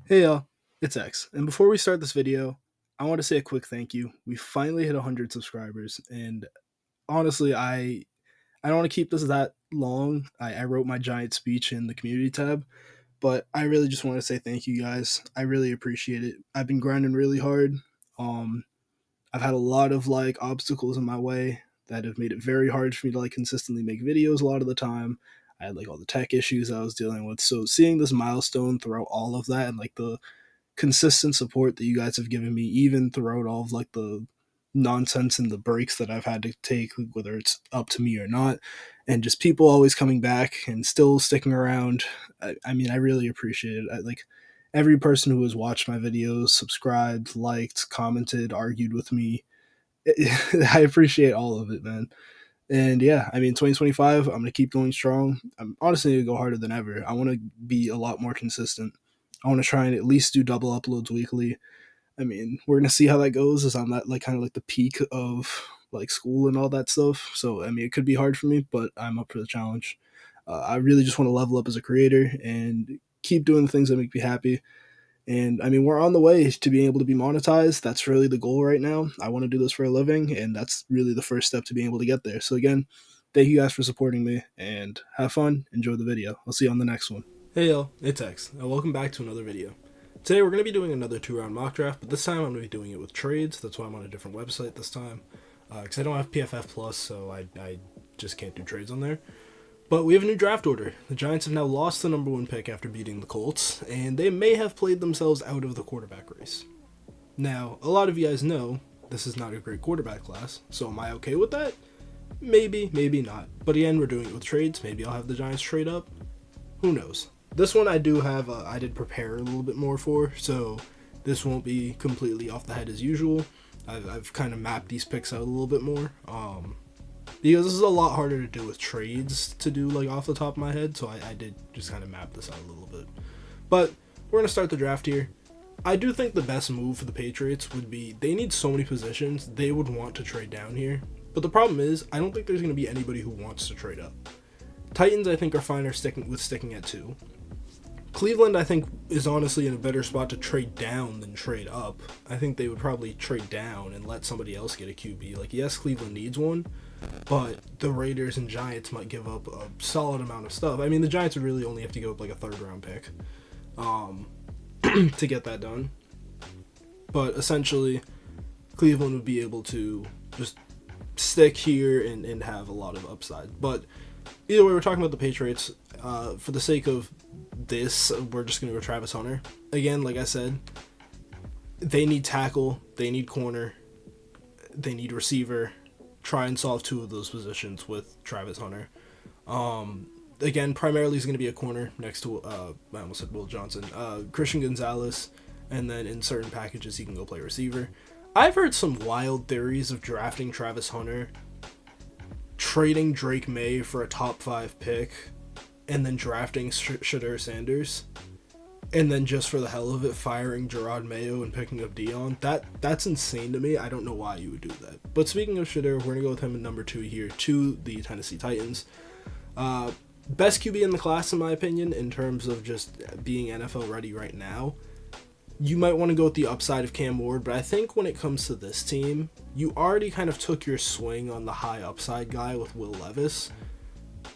Hey y'all, it's X. And before we start this video, I want to say a quick thank you. We finally hit 100 subscribers, and honestly, I don't want to keep this that long. I wrote my giant speech in the community tab, but I really just want to say thank you guys. I really appreciate it. I've been grinding really hard. Um, I've had a lot of obstacles in my way that have made it very hard for me to consistently make videos a lot of the time. I had all the tech issues I was dealing with. So seeing this milestone throughout all of that and the consistent support that you guys have given me, even throughout all of the nonsense and the breaks that I've had to take, whether it's up to me or not, and just people always coming back and still sticking around. I mean, I really appreciate it. Every person who has watched my videos, subscribed, liked, commented, argued with me. I appreciate all of it, man. And yeah, I mean, 2025, I'm going to keep going strong. I'm honestly going to go harder than ever. I want to be a lot more consistent. I want to try and at least do double uploads weekly. I mean, we're going to see how that goes as I'm at kind of the peak of school and all that stuff. So, I mean, it could be hard for me, but I'm up for the challenge. I really just want to level up as a creator and keep doing the things that make me happy. And I mean, we're on the way to being able to be monetized. That's really the goal right now. I want to do this for a living, and that's really the first step to being able to get there. So, again, thank you guys for supporting me, and have fun. Enjoy the video. I'll see you on the next one. Hey, y'all, it's X, and welcome back to another video. Today, we're going to be doing another 2-round mock draft, but this time I'm going to be doing it with trades. That's why I'm on a different website this time, because I don't have PFF Plus, so I just can't do trades on there. But we have a new draft order. The Giants have now lost the number one pick after beating the Colts, and they may have played themselves out of the quarterback race. Now, a lot of you guys know this is not a great quarterback class, so am I okay with that? Maybe, maybe not. But again, we're doing it with trades. Maybe I'll have the Giants trade up. Who knows? This one I do have, I did prepare a little bit more for, so this won't be completely off the head as usual. I've kind of mapped these picks out a little bit more. Because this is a lot harder to do with trades to do off the top of my head, so I did just kind of map this out a little bit. But we're going to start the draft here. I do think the best move for the Patriots would be, they need so many positions, they would want to trade down here. But the problem is, I don't think there's going to be anybody who wants to trade up. Titans, I think, are fine sticking at 2. Cleveland, I think, is honestly in a better spot to trade down than trade up. I think they would probably trade down and let somebody else get a QB. Yes, Cleveland needs one, but the Raiders and Giants might give up a solid amount of stuff. I mean, the Giants would really only have to give up a 3rd-round pick to get that done. But essentially, Cleveland would be able to just stick here and have a lot of upside. But either way, we're talking about the Patriots. For the sake of this, we're just going to go Travis Hunter. Again, like I said, they need tackle, they need corner, they need receiver. Try and solve 2 of those positions with Travis Hunter. Again, primarily he's going to be a corner next to, I almost said Will Johnson, Christian Gonzalez, and then in certain packages he can go play receiver. I've heard some wild theories of drafting Travis Hunter, trading Drake May for a top 5 pick, and then drafting Shadur Sanders, and then just for the hell of it, firing Gerard Mayo and picking up Dion. That's insane to me. I don't know why you would do that. But speaking of Shadur, we're going to go with him in number 2 here to the Tennessee Titans. Best QB in the class, in my opinion, in terms of just being NFL ready right now. You might want to go with the upside of Cam Ward, but I think when it comes to this team, you already kind of took your swing on the high upside guy with Will Levis.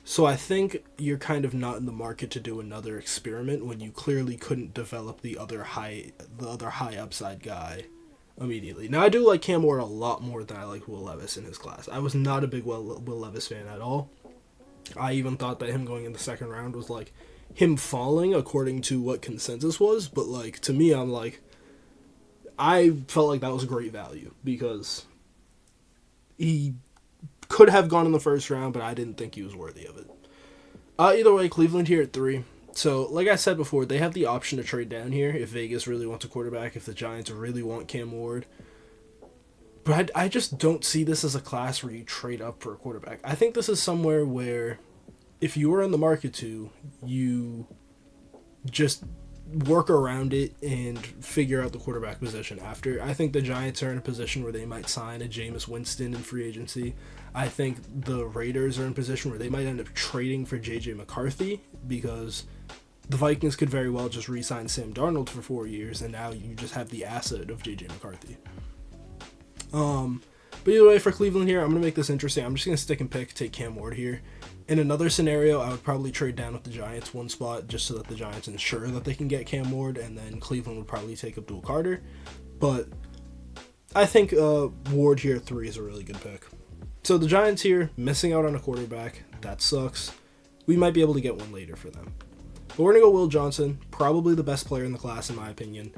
So I think you're kind of not in the market to do another experiment when you clearly couldn't develop the other high upside guy immediately. Now, I do like Cam Ward a lot more than I like Will Levis in his class. I was not a big Will Levis fan at all. I even thought that him going in the 2nd round was him falling according to what consensus was, but to me, I felt like that was a great value because he could have gone in the 1st round, but I didn't think he was worthy of it. Either way, Cleveland here at 3. So, like I said before, they have the option to trade down here if Vegas really wants a quarterback, if the Giants really want Cam Ward. But I just don't see this as a class where you trade up for a quarterback. I think this is somewhere where if you were in the market to, you just work around it and figure out the quarterback position after. I think the Giants are in a position where they might sign a Jameis Winston in free agency. I think the Raiders are in a position where they might end up trading for J.J. McCarthy because the Vikings could very well just re-sign Sam Darnold for 4 years, and now you just have the asset of J.J. McCarthy. But either way, for Cleveland here, I'm going to make this interesting. I'm just going to stick and pick, take Cam Ward here. In another scenario, I would probably trade down with the Giants one spot just so that the Giants ensure that they can get Cam Ward, and then Cleveland would probably take Abdul Carter. But I think Ward here at 3 is a really good pick. So the Giants here, missing out on a quarterback. That sucks. We might be able to get one later for them. But we're going to go Will Johnson, probably the best player in the class in my opinion.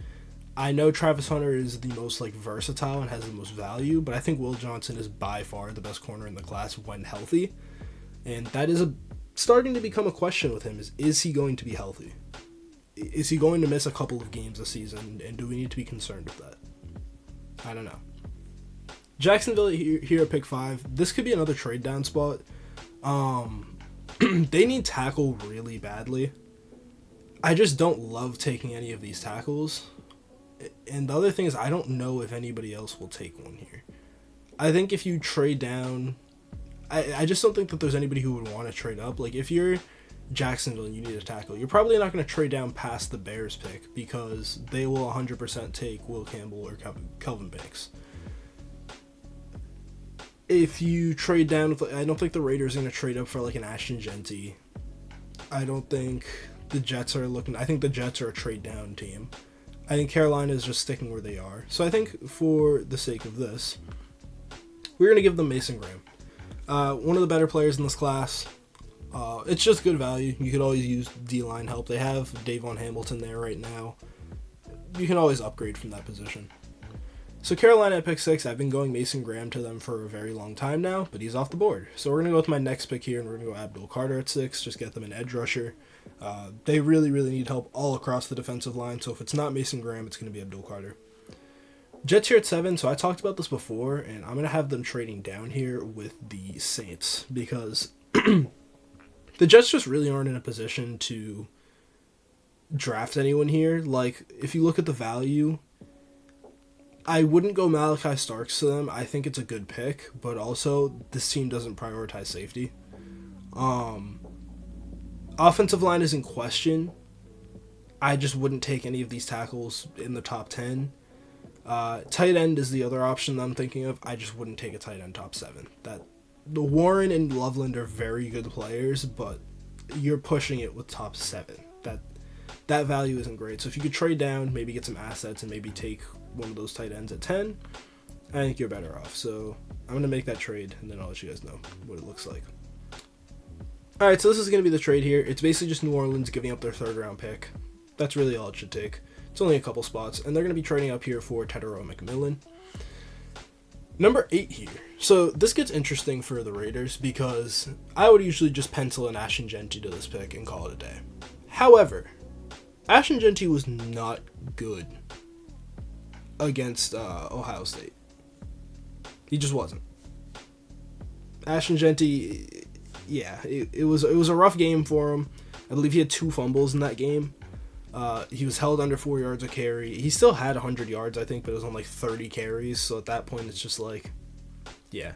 I know Travis Hunter is the most versatile and has the most value, but I think Will Johnson is by far the best corner in the class when healthy. And that is starting to become a question with him, is he going to be healthy? Is he going to miss a couple of games this season, and do we need to be concerned with that? I don't know. Jacksonville here at pick 5. This could be another trade down spot. They need tackle really badly. I just don't love taking any of these tackles. And the other thing is, I don't know if anybody else will take one here. I think if you trade down, I just don't think that there's anybody who would want to trade up. Like, if you're Jacksonville and you need a tackle, you're probably not going to trade down past the Bears pick because they will 100% take Will Campbell or Kelvin Banks. If you trade down, I don't think the Raiders are going to trade up for an Ashton Genty. I don't think the Jets are looking. I think the Jets are a trade down team. I think Carolina is just sticking where they are. So I think for the sake of this, we're going to give them Mason Graham. One of the better players in this class. It's just good value. You could always use D-line help. They have Davon Hamilton there right now. You can always upgrade from that position. So Carolina at pick 6, I've been going Mason Graham to them for a very long time now, but he's off the board. So we're going to go with my next pick here, and we're going to go Abdul Carter at 6, just get them an edge rusher. They really, really need help all across the defensive line, so if it's not Mason Graham, it's going to be Abdul Carter. Jets here at 7, so I talked about this before, and I'm going to have them trading down here with the Saints, because the Jets just really aren't in a position to draft anyone here. If you look at the value, I wouldn't go Malachi Starks to them. I think it's a good pick, but also this team doesn't prioritize safety. Offensive line is in question. I just wouldn't take any of these tackles in the top 10. Tight end is the other option that I'm thinking of. I just wouldn't take a tight end top 7. The Warren and Loveland are very good players, but you're pushing it with top 7. That value isn't great. So if you could trade down, maybe get some assets, and maybe take one of those tight ends at 10, I think you're better off. So I'm going to make that trade, and then I'll let you guys know what it looks like. All right, so this is going to be the trade here. It's basically just New Orleans giving up their 3rd-round pick. That's really all it should take. It's only a couple spots, and they're going to be trading up here for Tetairoa McMillan. Number 8 here. So this gets interesting for the Raiders because I would usually just pencil an Ashton Genty to this pick and call it a day. However, Ashton Genty was not good against Ohio State. He just wasn't. Ashton Genty, yeah, it was a rough game for him. I believe he had 2 fumbles in that game. He was held under 4 yards a carry. He still had 100 yards, I think, but it was on 30 carries. So at that point, it's just yeah.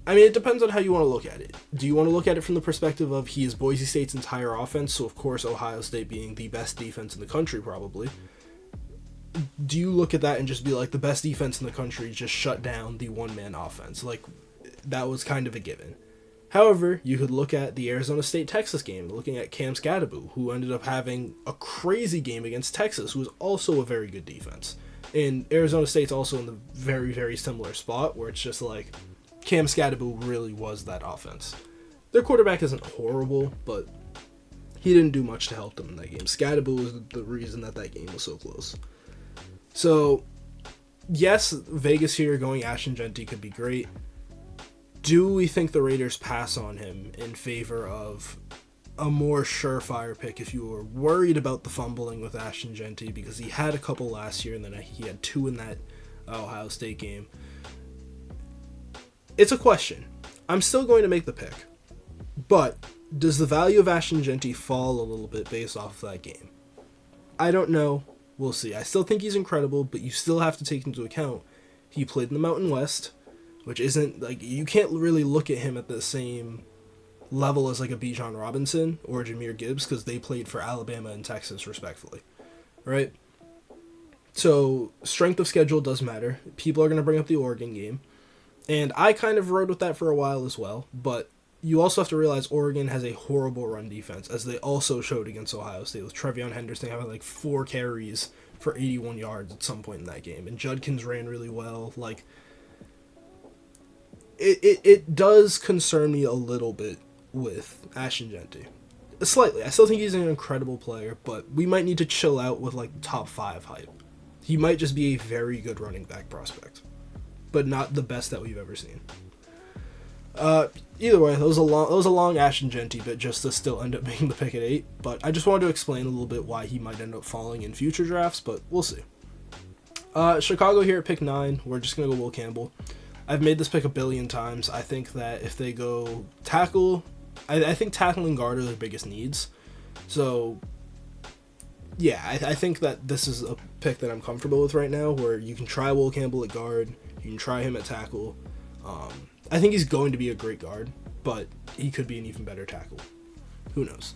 I mean, it depends on how you want to look at it. Do you want to look at it from the perspective of he is Boise State's entire offense, so of course Ohio State being the best defense in the country probably? Do you look at that and just be the best defense in the country just shut down the one-man offense? That was kind of a given. However, you could look at the Arizona State-Texas game, looking at Cam Scadaboo, who ended up having a crazy game against Texas, who was also a very good defense. And Arizona State's also in the very, very similar spot, where it's just Cam Scadaboo really was that offense. Their quarterback isn't horrible, but he didn't do much to help them in that game. Scadaboo was the reason that game was so close. So, yes, Vegas here going Ashton Genty could be great. Do we think the Raiders pass on him in favor of a more surefire pick if you were worried about the fumbling with Ashton Genty, because he had a couple last year and then he had 2 in that Ohio State game? It's a question. I'm still going to make the pick, but does the value of Ashton Genty fall a little bit based off of that game? I don't know. We'll see. I still think he's incredible, but you still have to take into account he played in the Mountain West, which isn't you can't really look at him at the same level as like a Bijan Robinson or a Jahmyr Gibbs because they played for Alabama and Texas respectfully, right? So strength of schedule does matter. People are going to bring up the Oregon game, and I kind of rode with that for a while as well, but you also have to realize Oregon has a horrible run defense, as they also showed against Ohio State, with Trevion Henderson having like 4 carries for 81 yards at some point in that game, and Judkins ran really well. Like, it does concern me a little bit with Ashton Jeanty. Slightly. I still think he's an incredible player, but we might need to chill out with like top 5 hype. He might just be a very good running back prospect, but not the best that we've ever seen. Either way, that was a long Ashton Jeanty bit just to still end up being the pick at 8, but I just wanted to explain a little bit why he might end up falling in future drafts, but we'll see. Chicago here at pick 9, we're just going to go Will Campbell. I've made this pick a billion times. I think that if they go tackle, I think tackle and guard are their biggest needs. So, yeah, I think that this is a pick that I'm comfortable with right now, where you can try Will Campbell at guard, you can try him at tackle. I think he's going to be a great guard, but he could be an even better tackle. Who knows?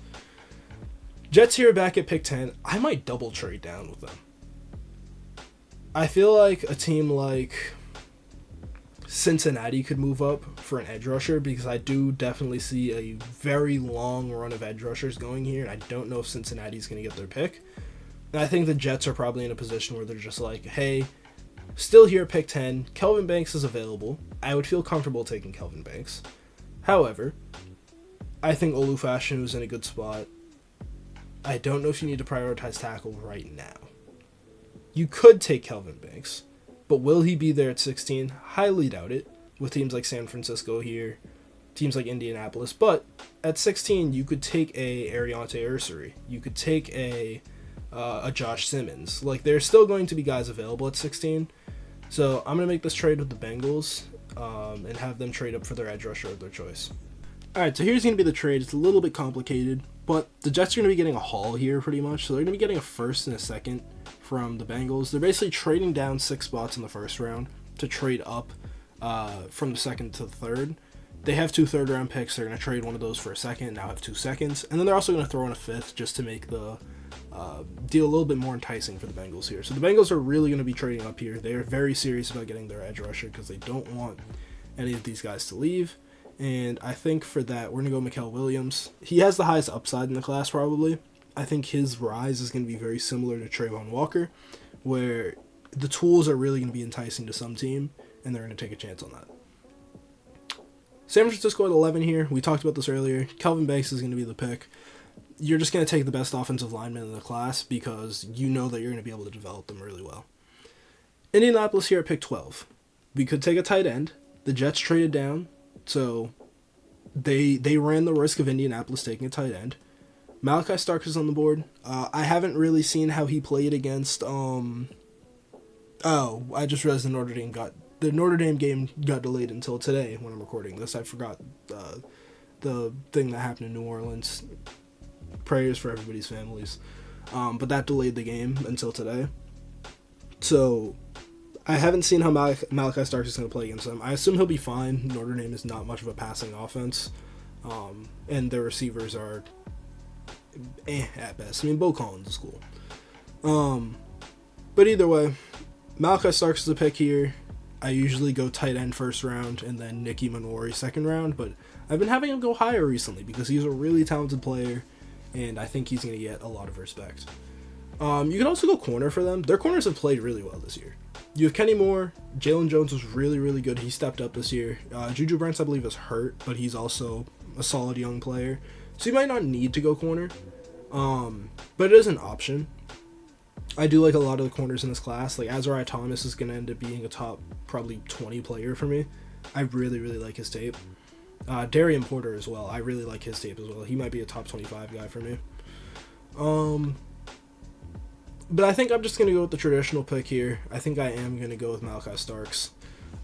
Jets here back at pick 10. I might double trade down with them. I feel like a team like Cincinnati could move up for an edge rusher, because I do definitely see a very long run of edge rushers going here, and I don't know if Cincinnati's going to get their pick. And I think the Jets are probably in a position where they're just like, hey, still here at pick 10, Kelvin Banks is available. I would feel comfortable taking Kelvin Banks. However, I think Olu Fashanu is in a good spot. I don't know if you need to prioritize tackle right now. You could take Kelvin Banks, but will he be there at 16? Highly doubt it, with teams like San Francisco here, teams like Indianapolis. But at 16, you could take a Ariante Ursary. You could take a Josh Simmons. Like, there's still going to be guys available at 16. So I'm going to make this trade with the Bengals and have them trade up for their edge rusher of their choice. Alright, so here's going to be the trade. It's a little bit complicated, but the Jets are going to be getting a haul here pretty much. So they're going to be getting a first and a second from the Bengals. They're basically trading down 6 spots in the first round to trade up from the second to the third. They have 2 third-round picks. They're going to trade one of those for a second, now have 2 seconds. And then they're also going to throw in a 5th just to make the deal a little bit more enticing for the Bengals here. So the Bengals are really going to be trading up here. They are very serious about getting their edge rusher because they don't want any of these guys to leave. And I think for that, we're going to go Mikael Williams. He has the highest upside in the class probably. I think his rise is going to be very similar to Trayvon Walker, where the tools are really going to be enticing to some team, and they're going to take a chance on that. San Francisco at 11 here. We talked about this earlier. Kelvin Banks is going to be the pick. You're just going to take the best offensive lineman in the class because you know that you're going to be able to develop them really well. Indianapolis here at pick 12. We could take a tight end. The Jets traded down, so they ran the risk of Indianapolis taking a tight end. Malachi Starks is on the board. I haven't really seen how he played against... I just realized the Notre Dame game got delayed until today when I'm recording this. I forgot the thing that happened in New Orleans. Prayers for everybody's families. But that delayed the game until today. So I haven't seen how Malachi Starks is going to play against them. I assume he'll be fine. Notre Dame is not much of a passing offense. And their receivers are at best. I mean, Bo Collins is cool. But either way, Malachi Starks is a pick here. I usually go tight end first round and then Nicky Manwari second round, but I've been having him go higher recently because he's a really talented player, and I think he's going to get a lot of respect. You can also go corner for them. Their corners have played really well this year. You have Kenny Moore. Jalen Jones was really, really good. He stepped up this year. Juju Brents, I believe, is hurt, but he's also a solid young player. So you might not need to go corner, but it is an option. I do like a lot of the corners in this class. Like, Azariah Thomas is going to end up being a top probably 20 player for me. I really, really like his tape. Darian Porter as well. I really like his tape as well. He might be a top 25 guy for me. But I think I'm just going to go with the traditional pick here. I think I am going to go with Malachi Starks.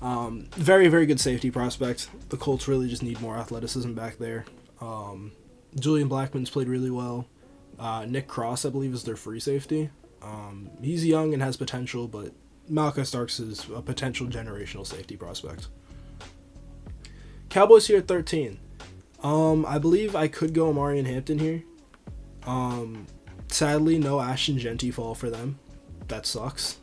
Very, very good safety prospect. The Colts really just need more athleticism back there. Julian Blackmon's played really well. Nick Cross, I believe, is their free safety. He's young and has potential, but Malachi Starks is a potential generational safety prospect. Cowboys here at 13. I believe I could go Amarian Hampton here. Sadly, no Ashton Genty fall for them. That sucks.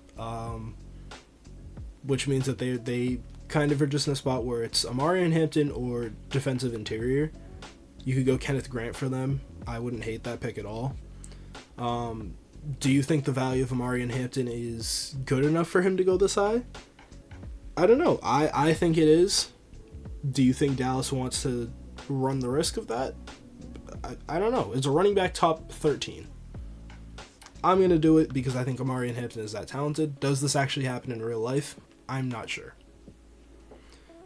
Which means that they kind of are just in a spot where it's Amarian Hampton or defensive interior. You could go Kenneth Grant for them. I wouldn't hate that pick at all. Do you think the value of Amarian Hampton is good enough for him to go this high? I don't know. I think it is. Do you think Dallas wants to run the risk of that? I don't know. It's a running back top 13. I'm going to do it because I think Amarian Hampton is that talented. Does this actually happen in real life? I'm not sure.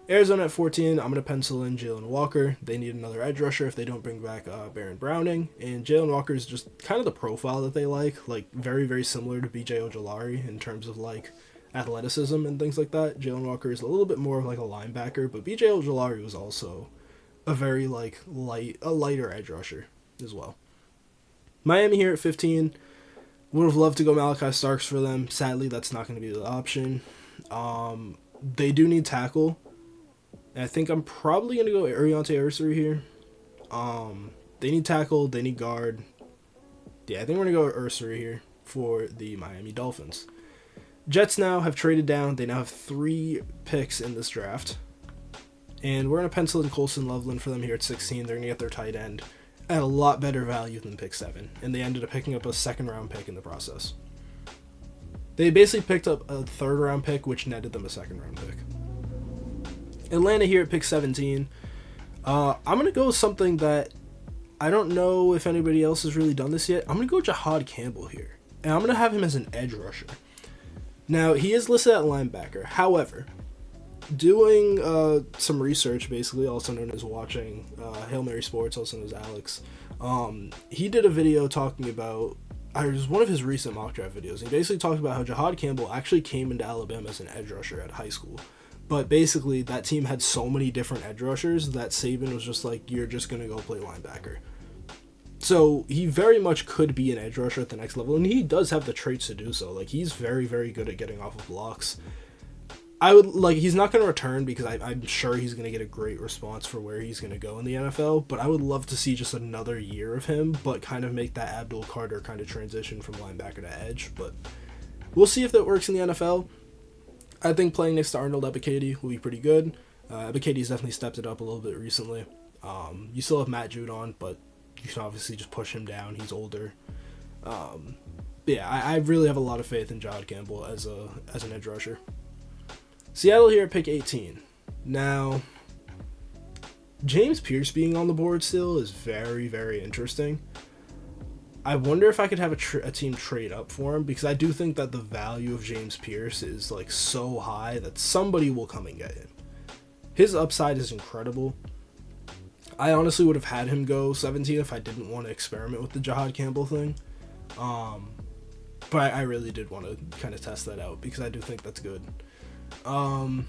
Arizona at 14, I'm going to pencil in Jalen Walker. They need another edge rusher if they don't bring back Baron Browning. And Jalen Walker is just kind of the profile that they like very, very similar to B.J. Ojolari in terms of athleticism and things like that. Jalen Walker is a little bit more of a linebacker, but B.J. Ojolari was also a very lighter edge rusher as well. Miami here at 15. Would have loved to go Malachi Starks for them. Sadly, that's not going to be the option. They do need tackle. And I think I'm probably going to go Ariante Ursery here. They need tackle. They need guard. Yeah, I think we're going to go Ursery here for the Miami Dolphins. Jets now have traded down. They now have 3 picks in this draft. And we're going to pencil in Colson Loveland for them here at 16. They're going to get their tight end at a lot better value than pick 7. And they ended up picking up a second-round pick in the process. They basically picked up a third-round pick, which netted them a second-round pick. Atlanta here at pick 17. I'm going to go with something that I don't know if anybody else has really done this yet. I'm going to go Jahad Campbell here. And I'm going to have him as an edge rusher. Now, he is listed at linebacker. However, doing some research, basically, also known as watching Hail Mary Sports, also known as Alex, he did a video talking about, it was one of his recent mock draft videos. He basically talked about how Jahad Campbell actually came into Alabama as an edge rusher at high school. But basically, that team had so many different edge rushers that Saban was just like, you're just going to go play linebacker. So he very much could be an edge rusher at the next level, and he does have the traits to do so. He's very, very good at getting off of blocks. He's not going to return because I'm sure he's going to get a great response for where he's going to go in the NFL, but I would love to see just another year of him, but kind of make that Abdul Carter kind of transition from linebacker to edge. But we'll see if that works in the NFL. I think playing next to Arnold Ebiketie will be pretty good. Ebiketie's definitely stepped it up a little bit recently. You still have Matt Judon, but you can obviously just push him down. He's older. I really have a lot of faith in Jahad Campbell as an edge rusher. Seattle here at pick 18. Now, James Pierce being on the board still is very, very interesting. I wonder if I could have a team trade up for him, because I do think that the value of James Pierce is so high that somebody will come and get him. His upside is incredible. I honestly would have had him go 17 if I didn't want to experiment with the Jahad Campbell thing. But I really did want to kind of test that out because I do think that's good. I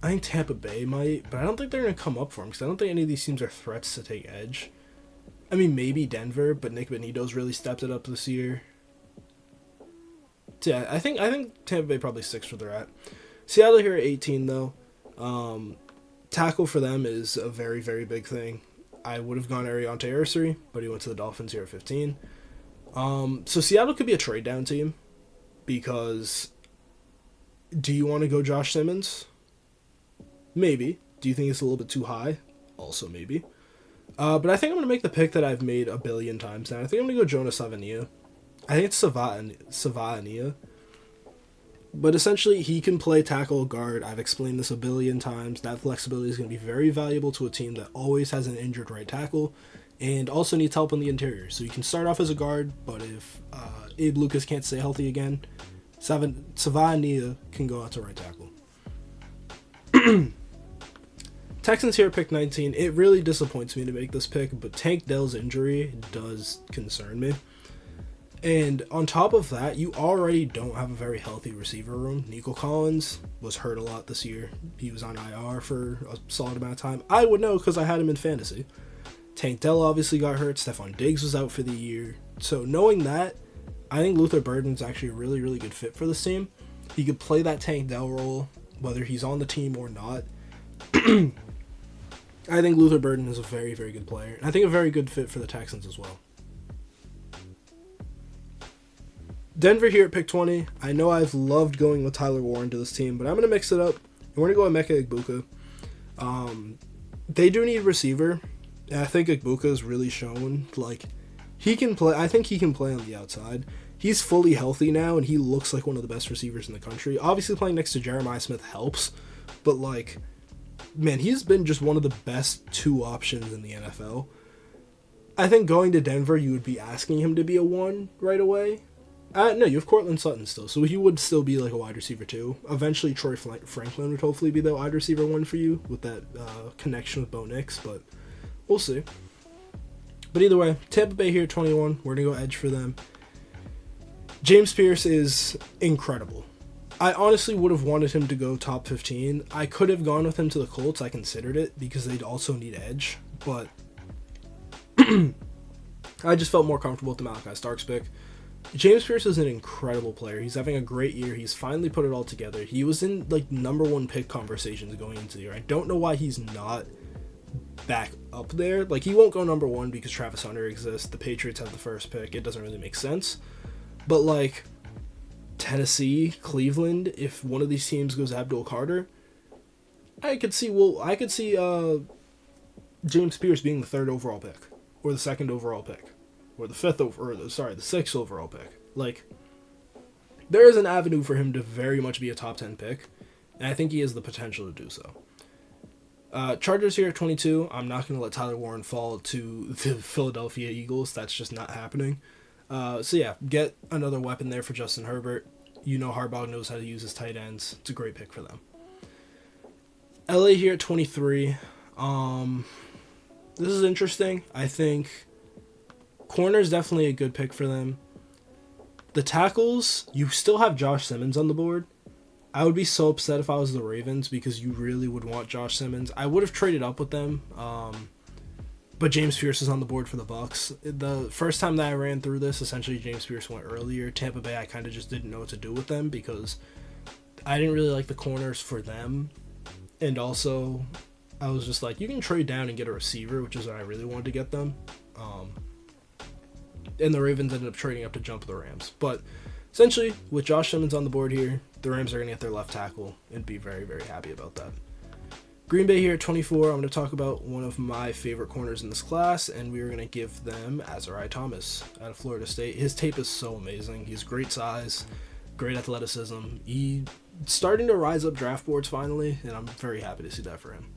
think Tampa Bay might, but I don't think they're going to come up for him because I don't think any of these teams are threats to take edge. I mean, maybe Denver, but Nick Benito's really stepped it up this year. So yeah, I think Tampa Bay probably sticks where they're at. Seattle here at 18, though. Tackle for them is a very, very big thing. I would have gone Ariante Ursery, but he went to the Dolphins here at 15. So Seattle could be a trade down team because do you want to go Josh Simmons? Maybe. Do you think it's a little bit too high? Also maybe. But I think I'm going to make the pick that I've made a billion times now. I think I'm going to go Jonas Savania. I think it's Savania. But essentially, he can play tackle guard. I've explained this a billion times. That flexibility is going to be very valuable to a team that always has an injured right tackle and also needs help on the interior. So you can start off as a guard, but if Abe Lucas can't stay healthy again, Savania can go out to right tackle. Texans here at pick 19. It really disappoints me to make this pick, but Tank Dell's injury does concern me. And on top of that, you already don't have a very healthy receiver room. Nico Collins was hurt a lot this year. He was on IR for a solid amount of time. I would know because I had him in fantasy. Tank Dell obviously got hurt. Stephon Diggs was out for the year. So knowing that, I think Luther Burden's actually a really, really good fit for this team. He could play that Tank Dell role, whether he's on the team or not. I think Luther Burden is a very, very good player. And I think a very good fit for the Texans as well. Denver here at pick 20. I know I've loved going with Tyler Warren to this team, but I'm going to mix it up. We're going to go with Meka Egbuka. They do need a receiver. And I think Egbuka has really shown, like, he can play. I think he can play on the outside. He's fully healthy now, and he looks like one of the best receivers in the country. Obviously, playing next to Jeremiah Smith helps, but, like, man, he's been just one of the best two options in the NFL. I think going to Denver, you would be asking him to be a 1 right away. No, you have Cortland Sutton still, so he would still be like a wide receiver 2. Eventually, Troy Franklin would hopefully be the wide receiver 1 for you with that connection with Bo Nix, but we'll see. But either way, Tampa Bay here at 21. We're going to go edge for them. James Pierce is incredible. I honestly would have wanted him to go top 15. I could have gone with him to the Colts. I considered it because they'd also need edge, but I just felt more comfortable with the Malachi Starks pick. James Pierce is an incredible player. He's having a great year. He's finally put it all together. He was in like number 1 pick conversations going into the year. I don't know why he's not back up there. Like, he won't go number 1 because Travis Hunter exists. The Patriots have the first pick. It doesn't really make sense. But like Tennessee, Cleveland, if one of these teams goes Abdul Carter, I could see James Pierce being the 3rd overall pick, or the 2nd overall pick, or the 6th overall pick. Like, there is an avenue for him to very much be a top 10 pick, and I think he has the potential to do so. Chargers here at 22. I'm not going to let Tyler Warren fall to the Philadelphia Eagles. That's just not happening. So yeah, get another weapon there for Justin Herbert. You know Harbaugh knows how to use his tight ends. It's a great pick for them. LA here at 23. This is interesting. I think corner is definitely a good pick for them. The tackles, you still have Josh Simmons on the board. I would be so upset if I was the Ravens because you really would want Josh Simmons. I would have traded up with them. But James Pierce is on the board for the Bucs. The first time that I ran through this, essentially James Pierce went earlier. Tampa Bay, I kind of just didn't know what to do with them because I didn't really like the corners for them. And also, I was just like, you can trade down and get a receiver, which is what I really wanted to get them. And the Ravens ended up trading up to jump the Rams. But essentially, with Josh Simmons on the board here, the Rams are going to get their left tackle and be very, very happy about that. Green Bay here at 24, I'm going to talk about one of my favorite corners in this class, and we are going to give them Azariah Thomas out of Florida State. His tape is so amazing. He's great size, great athleticism. He's starting to rise up draft boards finally, and I'm very happy to see that for him.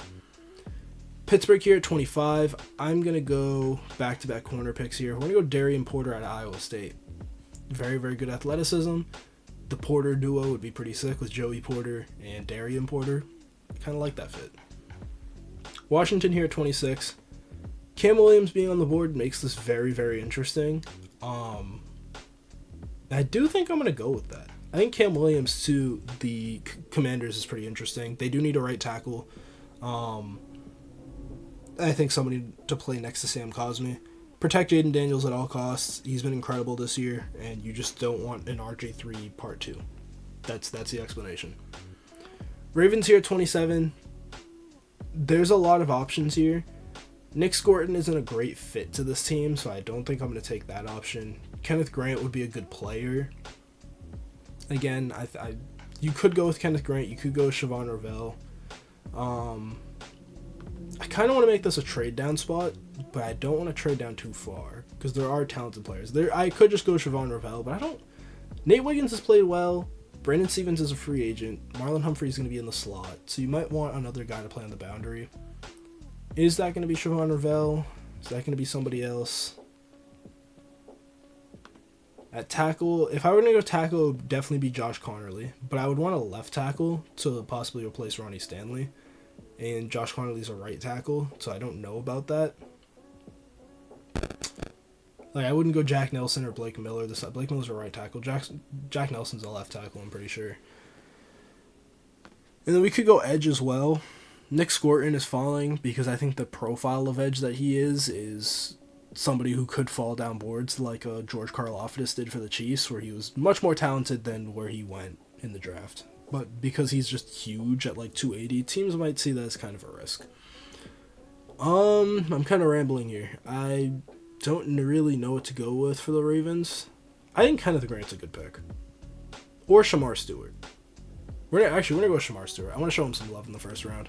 Pittsburgh here at 25, I'm going to go back-to-back corner picks here. We're going to go Darian Porter out of Iowa State. Very, very good athleticism. The Porter duo would be pretty sick with Joey Porter and Darian Porter. Kind of like that fit. Washington here at 26. Cam Williams being on the board makes this very, very interesting. I do think I'm going to go with that. I think Cam Williams to the Commanders is pretty interesting. They do need a right tackle. I think somebody to play next to Sam Cosmi. Protect Jaden Daniels at all costs. He's been incredible this year, and you just don't want an RJ3 part 2. That's the explanation. Ravens here at 27. There's a lot of options here. Nick Scorton isn't a great fit to this team, so I don't think I'm going to take that option. Kenneth Grant would be a good player. Again, you could go with Kenneth Grant. You could go with Siobhan Ravel. I kind of want to make this a trade down spot, but I don't want to trade down too far because there are talented players. I could just go Siobhan Ravel, but I don't. Nate Wiggins has played well. Brandon Stevens is a free agent. Marlon Humphrey is going to be in the slot, so you might want another guy to play on the boundary. Is that going to be Siobhan Ravel? Is that going to be somebody else? At tackle, if I were going to go tackle, it would definitely be Josh Connerly, but I would want a left tackle to possibly replace Ronnie Stanley, and Josh Connerly's a right tackle, so I don't know about that. Like, I wouldn't go Jack Nelson or Blake Miller. Blake Miller's a right tackle. Jack Nelson's a left tackle, I'm pretty sure. And then we could go edge as well. Nick Scorton is falling because I think the profile of edge that he is somebody who could fall down boards like George Karlaftis did for the Chiefs, where he was much more talented than where he went in the draft. But because he's just huge at like 280, teams might see that as kind of a risk. I'm kind of rambling here. I don't really know what to go with for the Ravens. I think Kenneth Grant's a good pick. Or Shamar Stewart. We're gonna go with Shamar Stewart. I want to show him some love in the first round.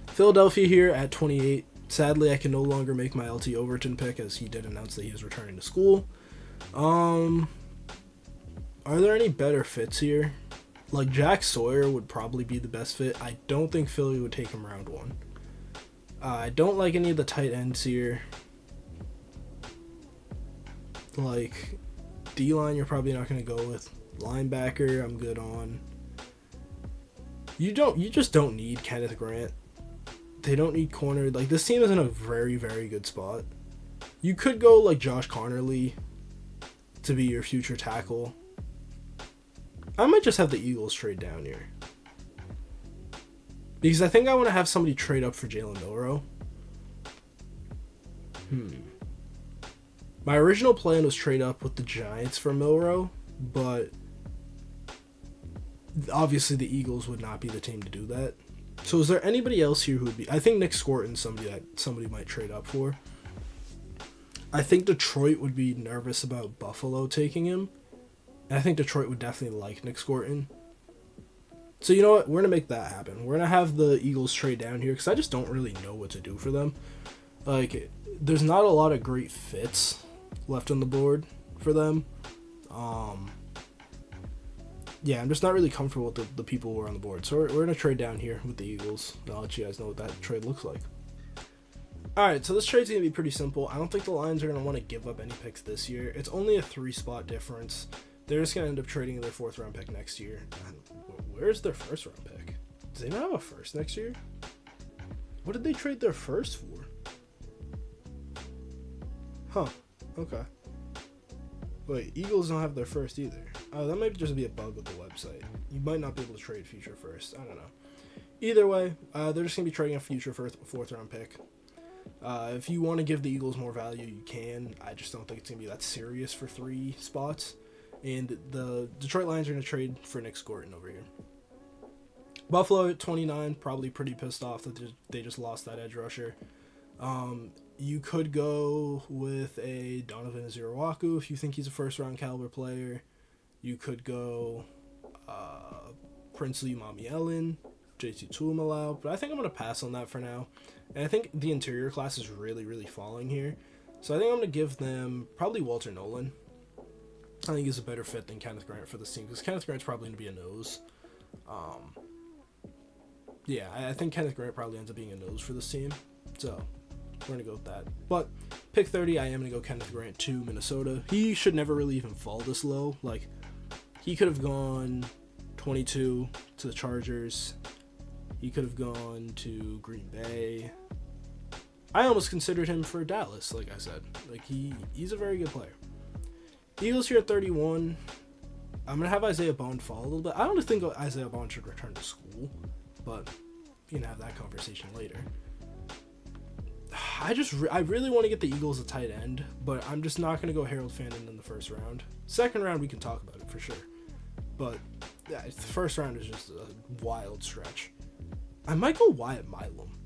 Philadelphia here at 28. Sadly, I can no longer make my LT Overton pick as he did announce that he is returning to school. Are there any better fits here? Like, Jack Sawyer would probably be the best fit. I don't think Philly would take him round 1. I don't like any of the tight ends here. Like, D-line, you're probably not going to go with. Linebacker, I'm good on. You just don't need Kenneth Grant. They don't need corner. Like, this team is in a very, very good spot. You could go, like, Josh Connerly to be your future tackle. I might just have the Eagles trade down here. Because I think I want to have somebody trade up for Jalen Milroe. My original plan was trade up with the Giants for Milroe, but obviously the Eagles would not be the team to do that. So is there anybody else here who would be... I think Nick Scorton's somebody that somebody might trade up for. I think Detroit would be nervous about Buffalo taking him. And I think Detroit would definitely like Nick Scorton. So you know what? We're going to make that happen. We're going to have the Eagles trade down here because I just don't really know what to do for them. Like, there's not a lot of great fits left on the board for them. Yeah, I'm just not really comfortable with the people who are on the board. So we're going to trade down here with the Eagles. I'll let you guys know what that trade looks like. Alright, so this trade's going to be pretty simple. I don't think the Lions are going to want to give up any picks this year. It's only a 3-spot difference. They're just going to end up trading their 4th round pick next year. Where's their 1st round pick? Do they not have a 1st next year? What did they trade their 1st for? Huh. Okay. Wait, Eagles don't have their 1st either. Oh, that might just be a bug with the website. You might not be able to trade future 1st. I don't know. Either way, they're just going to be trading a future 4th round pick. If you want to give the Eagles more value, you can. I just don't think it's going to be that serious for 3 spots. And the Detroit Lions are going to trade for Nick Scorton over here. Buffalo at 29, probably pretty pissed off that they just lost that edge rusher. You could go with a Donovan Ezirawaku if you think he's a 1st-round caliber player. You could go Princely Mamielin, JT Tuimalau, but I think I'm going to pass on that for now. And I think the interior class is really, really falling here. So I think I'm going to give them probably Walter Nolan. I think he's a better fit than Kenneth Grant for this team because Kenneth Grant's probably going to be a nose. Yeah, I think Kenneth Grant probably ends up being a nose for this team. So we're going to go with that. But pick 30, I am going to go Kenneth Grant to Minnesota. He should never really even fall this low. Like, he could have gone 22 to the Chargers. He could have gone to Green Bay. I almost considered him for Dallas, like I said. Like, he's a very good player. Eagles here at 31. I'm going to have Isaiah Bond fall a little bit. I don't think Isaiah Bond should return to school, but you can have that conversation later. I really want to get the Eagles a tight end, but I'm just not going to go Harold Fandon in the 1st round. 2nd round, we can talk about it for sure. But yeah, the 1st round is just a wild stretch. I might go Wyatt Milam.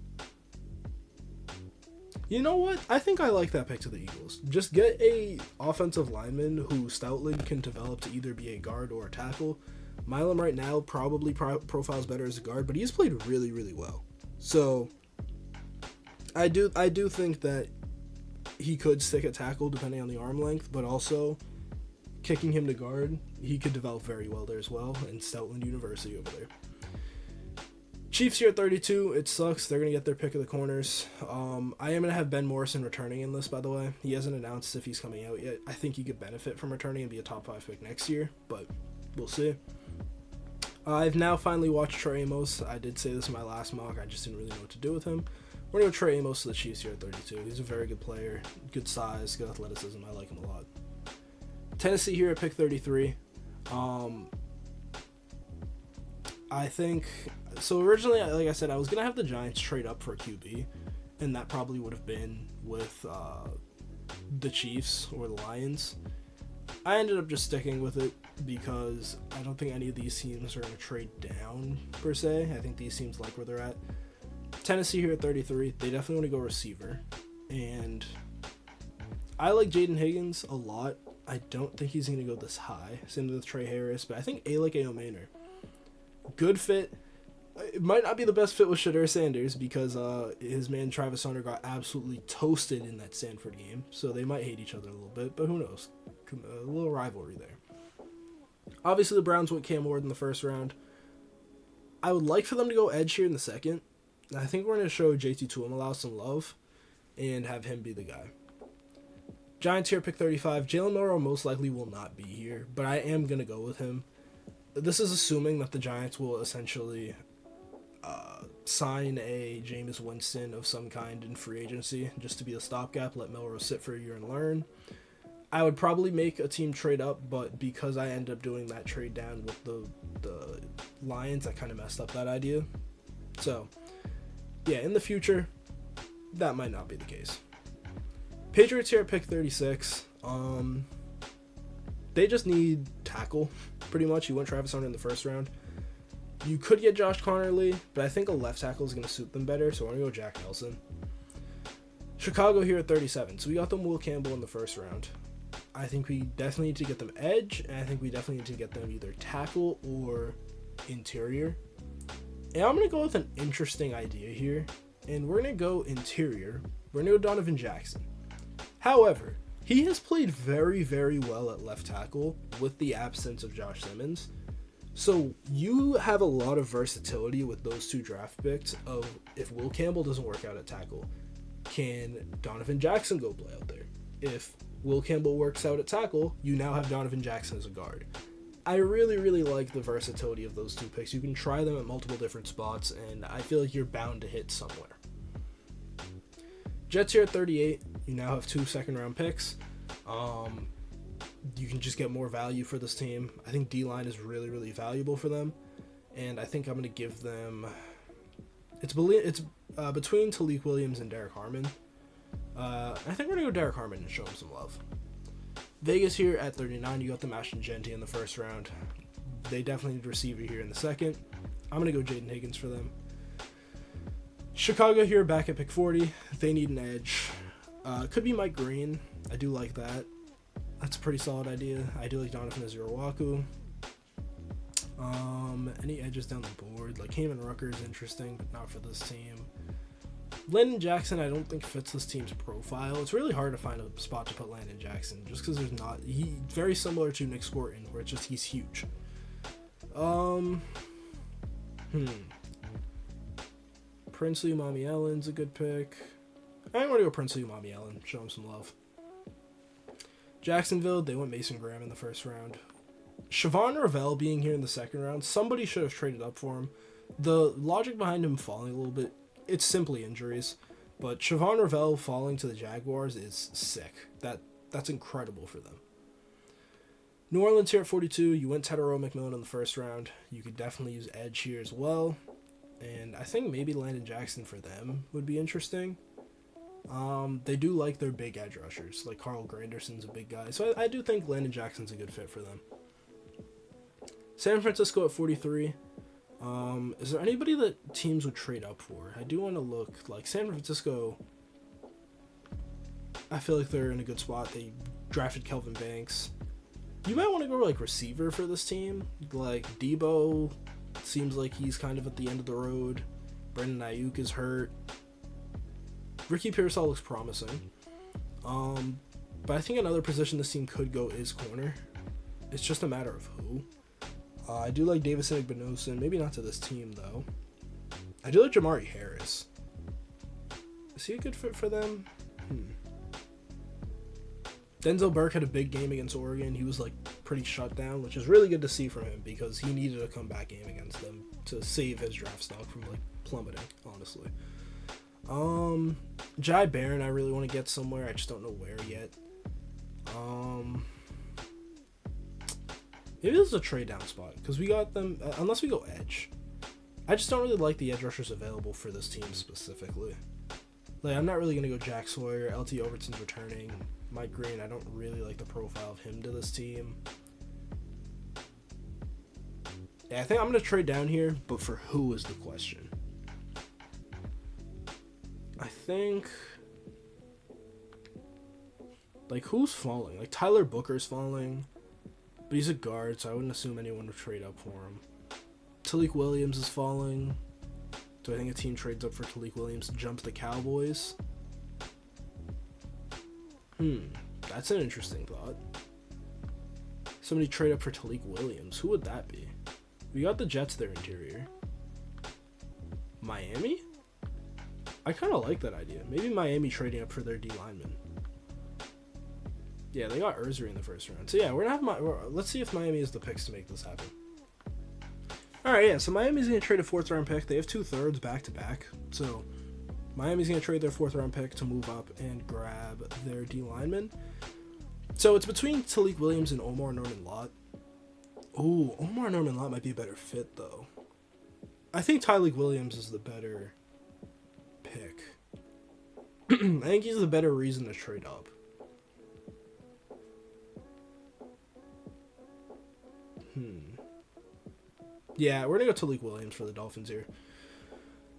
You know what? I think I like that pick to the Eagles. Just get a offensive lineman who Stoutland can develop to either be a guard or a tackle. Milam right now probably profiles better as a guard, but he's played really, really well. So I do think that he could stick at tackle depending on the arm length, but also kicking him to guard, he could develop very well there as well, in Stoutland University over there. Chiefs here at 32, it sucks. They're going to get their pick of the corners. I am going to have Ben Morrison returning in this, by the way. He hasn't announced if he's coming out yet. I think he could benefit from returning and be a top 5 pick next year, but we'll see. I've now finally watched Trey Amos. I did say this in my last mock. I just didn't really know what to do with him. We're going to go Trey Amos to the Chiefs here at 32. He's a very good player, good size, good athleticism. I like him a lot. Tennessee here at pick 33. I think, so originally, like I said, I was going to have the Giants trade up for a QB, and that probably would have been with the Chiefs or the Lions. I ended up just sticking with it because I don't think any of these teams are going to trade down, per se. I think these teams like where they're at. Tennessee here at 33. They definitely want to go receiver. And I like Jaden Higgins a lot. I don't think he's going to go this high. Same with Trey Harris. But I think like A.O. Manor. Good fit. It might not be the best fit with Shadur Sanders because his man Travis Hunter got absolutely toasted in that Stanford game. So they might hate each other a little bit. But who knows? A little rivalry there. Obviously, the Browns went Cam Ward in the first round. I would like for them to go edge here in the second. I think we're going to show JT Tuimoloau some love and have him be the guy. Giants here, pick 35. Jalen Milroe most likely will not be here, but I am going to go with him. This is assuming that the Giants will essentially sign a Jameis Winston of some kind in free agency just to be a stopgap, let Milroe sit for a year and learn. I would probably make a team trade up, but because I ended up doing that trade down with the Lions, I kind of messed up that idea. So, yeah, in the future, that might not be the case. Patriots here at pick 36. They just need tackle, pretty much. You went Travis Hunter in the first round. You could get Josh Connerly, but I think a left tackle is going to suit them better, so I'm going to go Jack Nelson. Chicago here at 37. So we got them Will Campbell in the first round. I think we definitely need to get them edge, and I think we definitely need to get them either tackle or interior. And I'm going to go with an interesting idea here, and we're going to go interior. We're going to go Donovan Jackson. However, he has played very, very well at left tackle with the absence of Josh Simmons. So you have a lot of versatility with those two draft picks of if Will Campbell doesn't work out at tackle, can Donovan Jackson go play out there? If Will Campbell works out at tackle, you now have Donovan Jackson as a guard. I really, really like the versatility of those two picks. You can try them at multiple different spots, and I feel like you're bound to hit somewhere. Jets here at 38. You now have 2 second-round picks. You can just get more value for this team. I think D-line is really, really valuable for them, and I think I'm going to give them... It's between Talik Williams and Derek Harmon. I think we're going to go Derek Harmon and show him some love. Vegas here at 39. You got the Ashton Genty in the first round. They definitely need a receiver here in the second. I'm going to go Jaden Higgins for them. Chicago here back at pick 40. They need an edge. Could be Mike Green. I do like that. That's a pretty solid idea. I do like Donovan Ezeuruwaku. Any edges down the board? Like Heyman Rucker is interesting, but not for this team. Landon Jackson, I don't think fits this team's profile. It's really hard to find a spot to put Landon Jackson, just because there's not. He's very similar to Nick Scorton, where it's just he's huge. Princely Umami Ellen's a good pick. I want to go Princely Umami Ellen. Show him some love. Jacksonville, they went Mason Graham in the first round. Siobhan Ravel being here in the second round, somebody should have traded up for him. The logic behind him falling a little bit, it's simply injuries. But Siobhan Ravel falling to the Jaguars is sick. That's incredible for them. New Orleans here at 42. You went Tedero McMillan in the first round. You could definitely use edge here as well. And I think maybe Landon Jackson for them would be interesting. They do like their big edge rushers. Like Carl Granderson's a big guy. So I do think Landon Jackson's a good fit for them. San Francisco at 43. Is there anybody that teams would trade up for? I do want to look. Like San Francisco, I feel like they're in a good spot. They drafted Kelvin Banks. You might want to go like receiver for this team. Like Debo seems like he's kind of at the end of the road. Brandon Ayuk is hurt. Ricky Pearsall looks promising. But I think another position this team could go is corner. It's just a matter of who. I do like Davison Igbinosun. Maybe not to this team, though. I do like Jamari Harris. Is he a good fit for them? Denzel Burke had a big game against Oregon. He was like pretty shut down, which is really good to see from him because he needed a comeback game against them to save his draft stock from like plummeting, honestly. Jai Barron, I really want to get somewhere. I just don't know where yet. Maybe this is a trade down spot because we got them, unless we go edge. I just don't really like the edge rushers available for this team specifically. Like, I'm not really going to go Jack Sawyer. LT Overton's returning. Mike Green, I don't really like the profile of him to this team. Yeah, I think I'm going to trade down here, but for who is the question? I think, like, who's falling? Like, Tyler Booker's falling, but he's a guard, so I wouldn't assume anyone would trade up for him. Talik Williams is falling. Do I think a team trades up for Talik Williams to jump the Cowboys? That's an interesting thought. Somebody trade up for Talik Williams. Who would that be? We got the Jets their interior. Miami? I kind of like that idea. Maybe Miami trading up for their D lineman. Yeah, they got Urzery in the first round. So yeah, we're gonna have let's see if Miami is the picks to make this happen. All right, yeah. So Miami's gonna trade a 4th round pick. They have 2 thirds back to back. So Miami's gonna trade their 4th round pick to move up and grab their D lineman. So it's between Talik Williams and Omar Norman-Lott. Ooh, Omar Norman-Lott might be a better fit though. I think Talik Williams is the better pick. I think he's the better reason to trade up. Yeah, we're going to go Talik Williams for the Dolphins here.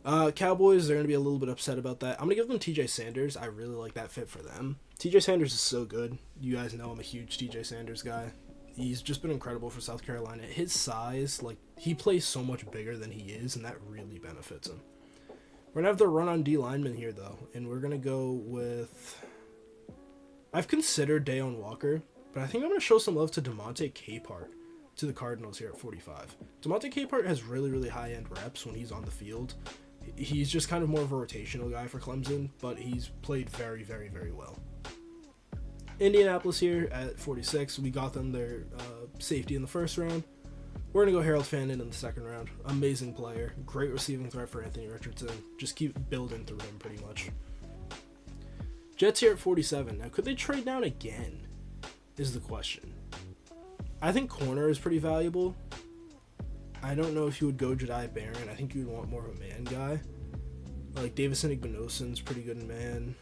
Cowboys, they're going to be a little bit upset about that. I'm going to give them TJ Sanders. I really like that fit for them. TJ Sanders is so good. You guys know I'm a huge TJ Sanders guy. He's just been incredible for South Carolina. His size, like, he plays so much bigger than he is, and that really benefits him. We're going to have the run on D lineman here, though, and we're going to go with... I've considered Dayon Walker, but I think I'm going to show some love to DeMonte Capehart to the Cardinals here at 45. DeMonte Capehart has really, really high-end reps when he's on the field. He's just kind of more of a rotational guy for Clemson, but he's played very, very, very well. Indianapolis here at 46. We got them their safety in the first round. We're going to go Harold Fannin in the second round. Amazing player. Great receiving threat for Anthony Richardson. Just keep building through him pretty much. Jets here at 47. Now, could they trade down again is the question. I think corner is pretty valuable. I don't know if you would go Jedi Barron. I think you would want more of a man guy. Like Davison Igbinosun's pretty good in man.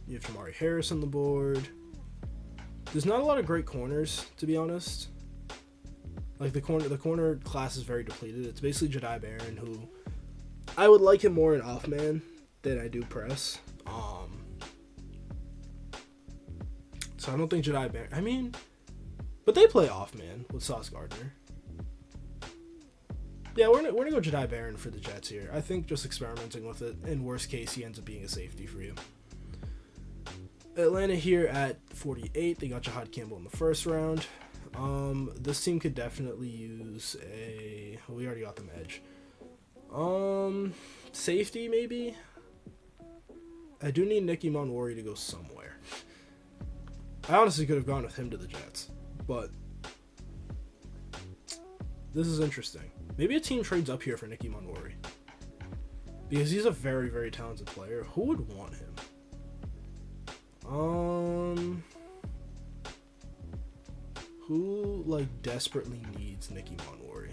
You have Jamari Harris on the board. There's not a lot of great corners, to be honest. Like the corner class is very depleted. It's basically Jedi Barron, who I would like him more in off man than I do press. So I don't think Jedi Barron. I mean, but they play off man with Sauce Gardner. Yeah, we're gonna go Jedi Barron for the Jets here. I think just experimenting with it. In worst case, he ends up being a safety for you. Atlanta here at 48. They got Jahad Campbell in the first round. This team could definitely use a... We already got them edge. Safety, maybe? I do need Nicky Monwari to go somewhere. I honestly could have gone with him to the Jets, but this is interesting. Maybe a team trades up here for Nicky Monwari, because he's a very, very talented player. Who would want him? Who, like, desperately needs Nicky Monwari?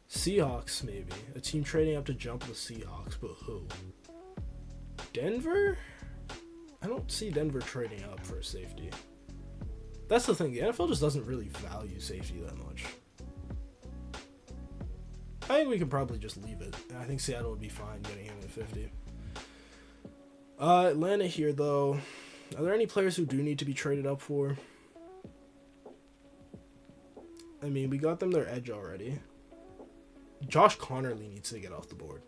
Seahawks, maybe. A team trading up to jump the Seahawks, but who? Denver? I don't see Denver trading up for a safety. That's the thing. The NFL just doesn't really value safety that much. I think we could probably just leave it. I think Seattle would be fine getting him at 50. Atlanta here, though. Are there any players who do need to be traded up for? I mean, we got them their edge already. Josh Connerly needs to get off the board.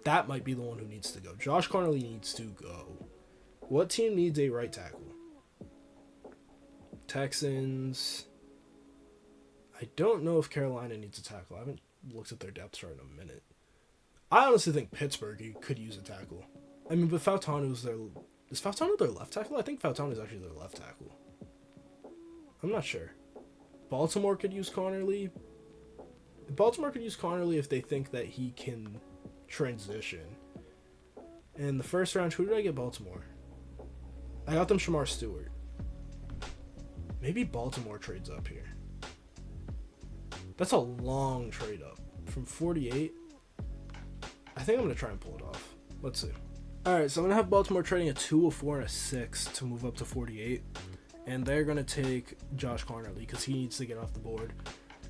That might be the one who needs to go. Josh Connerly needs to go. What team needs a right tackle? Texans. I don't know if Carolina needs a tackle. I haven't looked at their depth chart in a minute. I honestly think Pittsburgh could use a tackle. I mean, but Fautano's their... Is Fautano their left tackle? I think Fautano is actually their left tackle. I'm not sure. Baltimore could use Connerly. Baltimore could use Connerly if they think that he can transition. In the first round, who did I get Baltimore? I got them Shamar Stewart. Maybe Baltimore trades up here. That's a long trade up. From 48. I think I'm going to try and pull it off. Let's see. Alright, so I'm going to have Baltimore trading a 2, a 4, and a 6 to move up to 48. And they're going to take Josh Connerly because he needs to get off the board.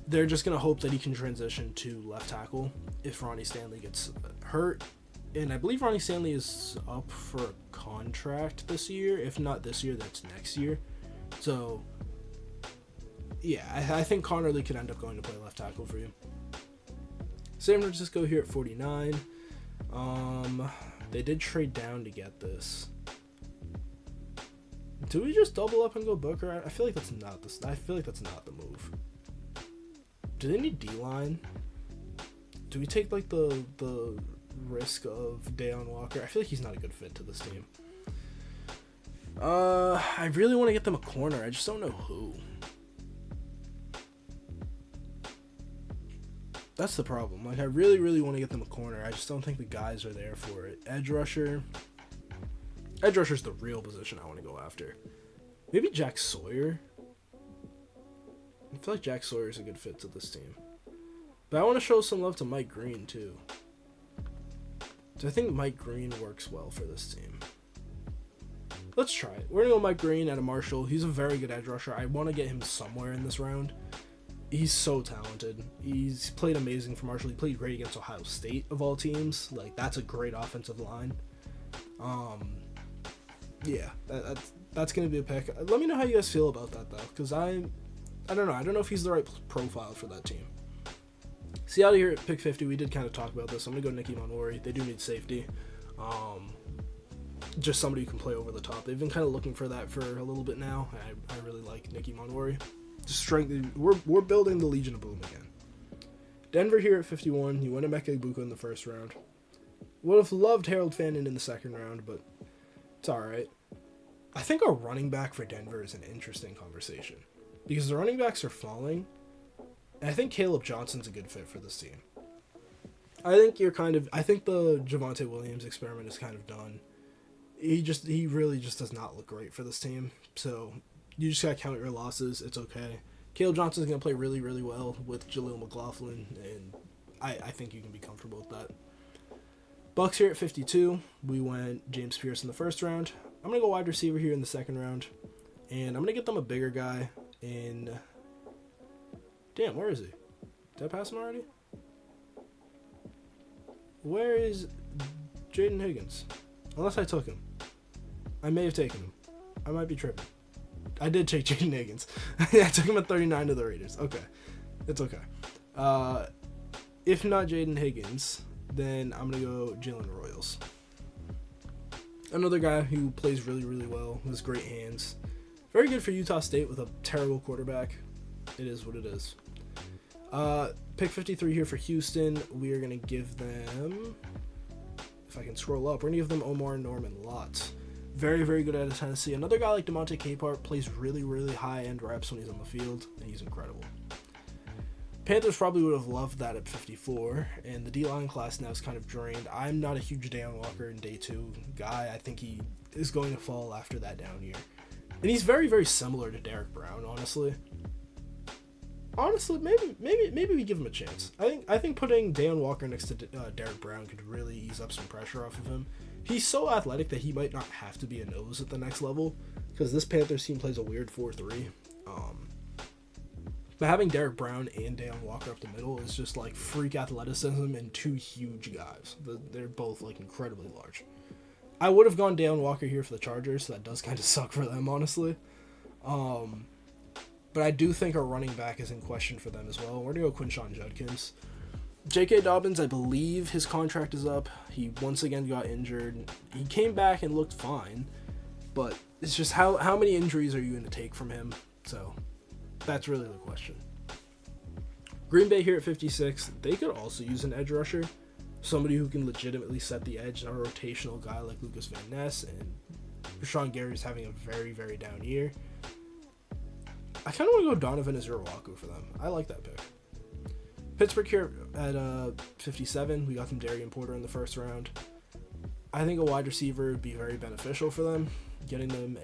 They're just going to hope that he can transition to left tackle if Ronnie Stanley gets hurt. And I believe Ronnie Stanley is up for a contract this year. If not this year, that's next year. So, yeah, I think Connerly could end up going to play left tackle for you. San Francisco here at 49. They did trade down to get this. Do we just double up and go Booker? I feel like that's not the move. Do they need D-line? Do we take like the risk of Deion Walker? I feel like he's not a good fit to this team. I really want to get them a corner. I just don't know who. That's the problem. Like, I really, really want to get them a corner. I just don't think the guys are there for it. Edge rusher. Edge rusher's the real position I want to go after. Maybe Jack Sawyer. I feel like Jack Sawyer's a good fit to this team. But I want to show some love to Mike Green, too. So I think Mike Green works well for this team. Let's try it. We're going to go Mike Green at a Marshall. He's a very good edge rusher. I want to get him somewhere in this round. He's so talented. He's played amazing for Marshall. He played great against Ohio State, of all teams. Like, that's a great offensive line. Yeah, that's going to be a pick. Let me know how you guys feel about that, though, because I don't know. I don't know if he's the right profile for that team. Seattle here at pick 50. We did kind of talk about this. I'm going to go Nicky Monwari. They do need safety. Just somebody who can play over the top. They've been kind of looking for that for a little bit now. I really like Nicky Monwari. Strength. We're building the Legion of Boom again. Denver here at 51. You went Emeka Egbuka in the first round. Would have loved Harold Fannin in the second round, but it's all right. I think a running back for Denver is an interesting conversation because the running backs are falling, and I think Caleb Johnson's a good fit for this team. I think the Javonte Williams experiment is kind of done. He really just does not look great for this team. So you just gotta count your losses. It's okay. Caleb Johnson's gonna play really, really well with Jaleel McLaughlin, and I think you can be comfortable with that. Bucks here at 52. We went James Pierce in the first round. I'm gonna go wide receiver here in the second round, and I'm gonna get them a bigger guy in. Damn, where is he? Did I pass him already? Where is Jaden Higgins? Unless I took him. I may have taken him. I might be tripping. I did take Jaden Higgins. I took him at 39 to the Raiders. Okay. It's okay. If not Jaden Higgins, then I'm going to go Jalen Royals. Another guy who plays really, really well, has great hands. Very good for Utah State with a terrible quarterback. It is what it is. Pick 53 here for Houston. We are going to give them, if I can scroll up, we're going to give them Omar Norman Lott. Very, very good at Tennessee. Another guy like DeMonte Capehart plays really, really high-end reps when he's on the field, and he's incredible. Panthers probably would have loved that at 54, and the D-line class now is kind of drained. I'm not a huge Deion Walker in day 2 guy. I think he is going to fall after that down year. And he's very, very similar to Derek Brown, honestly. Maybe we give him a chance. I think putting Deion Walker next to Derek Brown could really ease up some pressure off of him. He's so athletic that he might not have to be a nose at the next level, because this Panthers team plays a weird 4-3. But having Derek Brown and Deion Walker up the middle is just like freak athleticism and two huge guys. They're both like incredibly large. I would have gone Deion Walker here for the Chargers, so that does kind of suck for them, honestly. But I do think our running back is in question for them as well. We're going to go Quinshon Judkins. J.K. Dobbins, I believe his contract is up. He once again got injured. He came back and looked fine, but it's just how many injuries are you going to take from him? So that's really the question. Green Bay here at 56. They could also use an edge rusher, somebody who can legitimately set the edge, not a rotational guy like Lucas Van Ness, and Rashawn Gary's having a very, very down year. I kind of want to go Donovan Ezeuruwaku for them. I like that pick. Pittsburgh here at 57. We got them Darian Porter in the first round. I think a wide receiver would be very beneficial for them. Getting them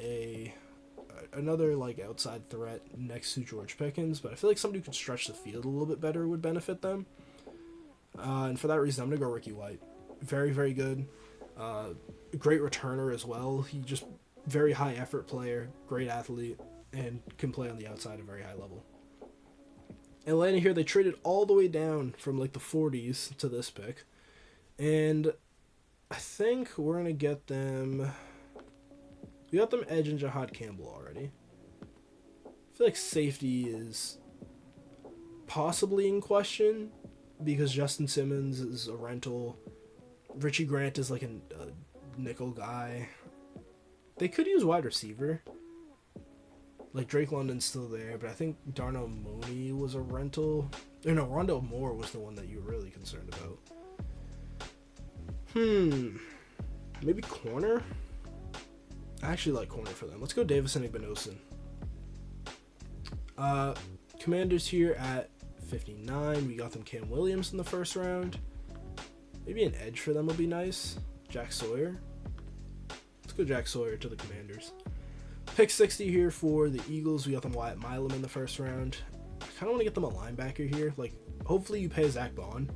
another like outside threat next to George Pickens, but I feel like somebody who could stretch the field a little bit better would benefit them. And for that reason, I'm going to go Ricky White. Very, very good. Great returner as well. He just very high effort player, great athlete, and can play on the outside at a very high level. Atlanta here, they traded all the way down from like the 40s to this pick. And I think we're going to get them... We got them Edge and Jahad Campbell already. I feel like safety is possibly in question because Justin Simmons is a rental. Richie Grant is like a nickel guy. They could use wide receiver. Like Drake London's still there, but I think Darnell Mooney was a rental. Or no, Rondell Moore was the one that you were really concerned about. Maybe corner? I actually like corner for them. Let's go Davis and Igbinosun. Commanders here at 59. We got them Cam Williams in the first round. Maybe an edge for them would be nice. Jack Sawyer. Let's go Jack Sawyer to the Commanders. Pick 60 here for the Eagles. We got them Wyatt Milam in the first round. I kind of want to get them a linebacker here. Like, hopefully you pay Zach Bond.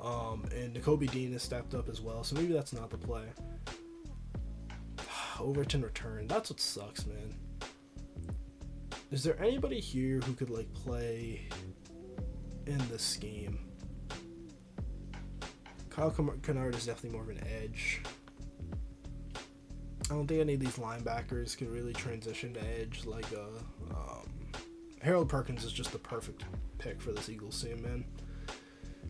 And Nakobe Dean has stepped up as well, so maybe that's not the play. Overton return. That's what sucks, man. Is there anybody here who could, like, play in this scheme? Kyle Kennard is definitely more of an edge. I don't think any of these linebackers can really transition to edge. Like, Harold Perkins is just the perfect pick for this Eagles team, man.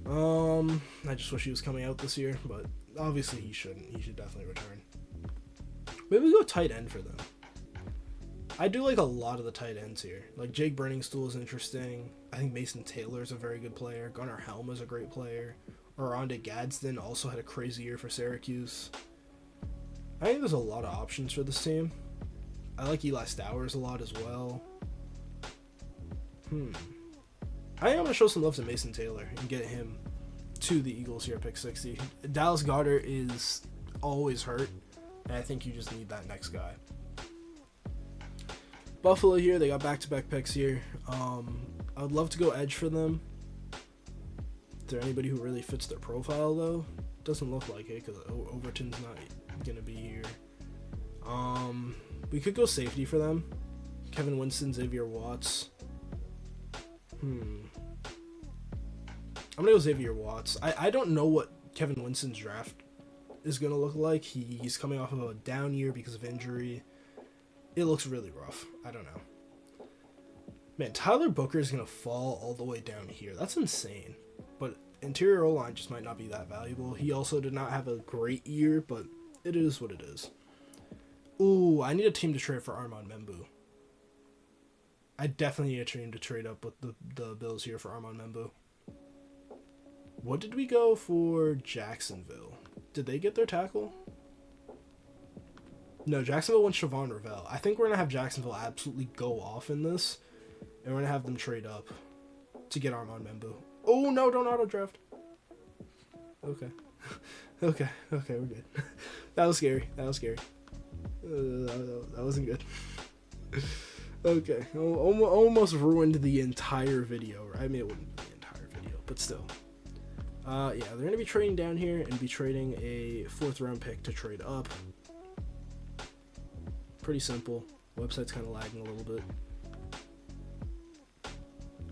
I just wish he was coming out this year, but obviously he shouldn't. He should definitely return. Maybe we go tight end for them. I do like a lot of the tight ends here. Like, Jake Brenningstool is interesting. I think Mason Taylor is a very good player. Gunnar Helm is a great player. Oronde Gadsden also had a crazy year for Syracuse. I think there's a lot of options for this team. I like Eli Stowers a lot as well. I think I'm going to show some love to Mason Taylor and get him to the Eagles here at pick 60. Dallas Goedert is always hurt, and I think you just need that next guy. Buffalo here, they got back-to-back picks here. I would love to go edge for them. Is there anybody who really fits their profile, though? Doesn't look like it, because Overton's not going to be here. We could go safety for them. Kevin Winston, Xavier Watts. I'm going to go Xavier Watts. I don't know what Kevin Winston's draft is going to look like. He's coming off of a down year because of injury. It looks really rough. I don't know. Man, Tyler Booker is going to fall all the way down here. That's insane. But interior O-line just might not be that valuable. He also did not have a great year, but it is what it is. Ooh, I need a team to trade for Armand Membu. I definitely need a team to trade up with the Bills here for Armand Membu. What did we go for Jacksonville? Did they get their tackle? No, Jacksonville went Siobhan Ravel. I think we're going to have Jacksonville absolutely go off in this. And we're going to have them trade up to get Armand Membu. Oh, no, don't auto-draft. Okay. okay, we're good. That was scary. That wasn't good. Okay, almost ruined the entire video. I mean, it wouldn't be the entire video, but still. Yeah, they're going to be trading down here and be trading a 4th round pick to trade up. Pretty simple. Website's kind of lagging a little bit.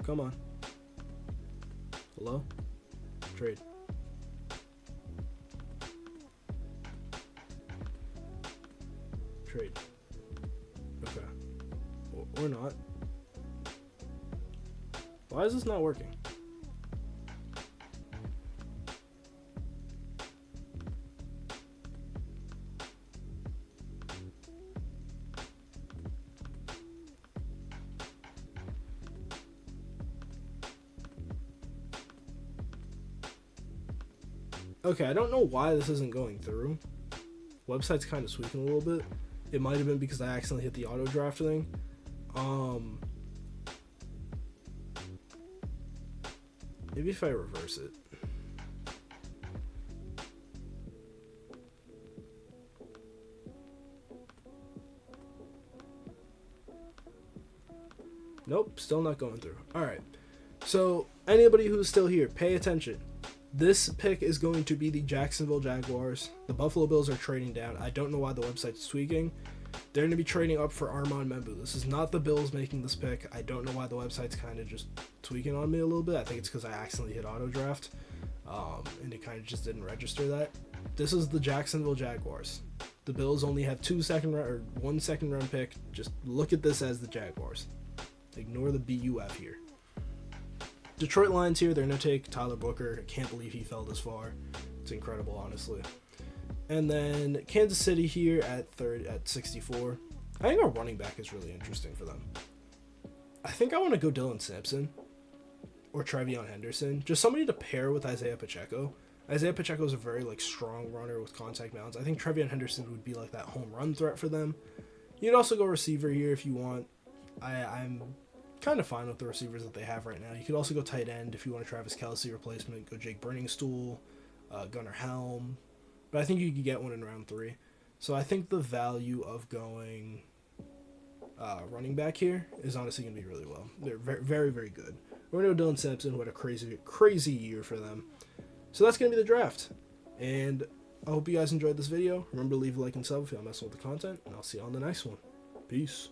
Come on. Hello? Trade. Trade. Okay. Or not. Why is this not working? Okay, I don't know why this isn't going through. Website's kind of tweaking a little bit. It might have been because I accidentally hit the auto draft thing. Maybe if I reverse it. Nope, still not going through. Alright, so anybody who's still here, pay attention. This pick is going to be the Jacksonville Jaguars. The Buffalo Bills are trading down. I don't know why the website's tweaking. They're going to be trading up for Armand Membu. This is not the Bills making this pick. I don't know why the website's kind of just tweaking on me a little bit. I think it's because I accidentally hit auto draft, and it kind of just didn't register that. This is the Jacksonville Jaguars. The Bills only have 1 second round pick. Just look at this as the Jaguars. Ignore the BUF here. Detroit Lions here, they're going to take Tyler Booker. I can't believe he fell this far. It's incredible, honestly. And then Kansas City here at 64. I think our running back is really interesting for them. I think I want to go Dylan Sampson or Trevion Henderson. Just somebody to pair with Isaiah Pacheco. Isaiah Pacheco is a very strong runner with contact balance. I think Trevion Henderson would be like that home run threat for them. You'd also go receiver here if you want. I'm kind of fine with the receivers that they have right now. You could also go tight end if you want a Travis Kelce replacement. Go Jake Briningstool, Gunnar Helm. But I think you could get one in round 3. So I think the value of going running back here is honestly going to be really well. They're very, very, very good. We're going to go Dylan Sampson, who had a crazy, crazy year for them. So that's going to be the draft. And I hope you guys enjoyed this video. Remember to leave a like and sub if you're messing with the content. And I'll see you on the next one. Peace.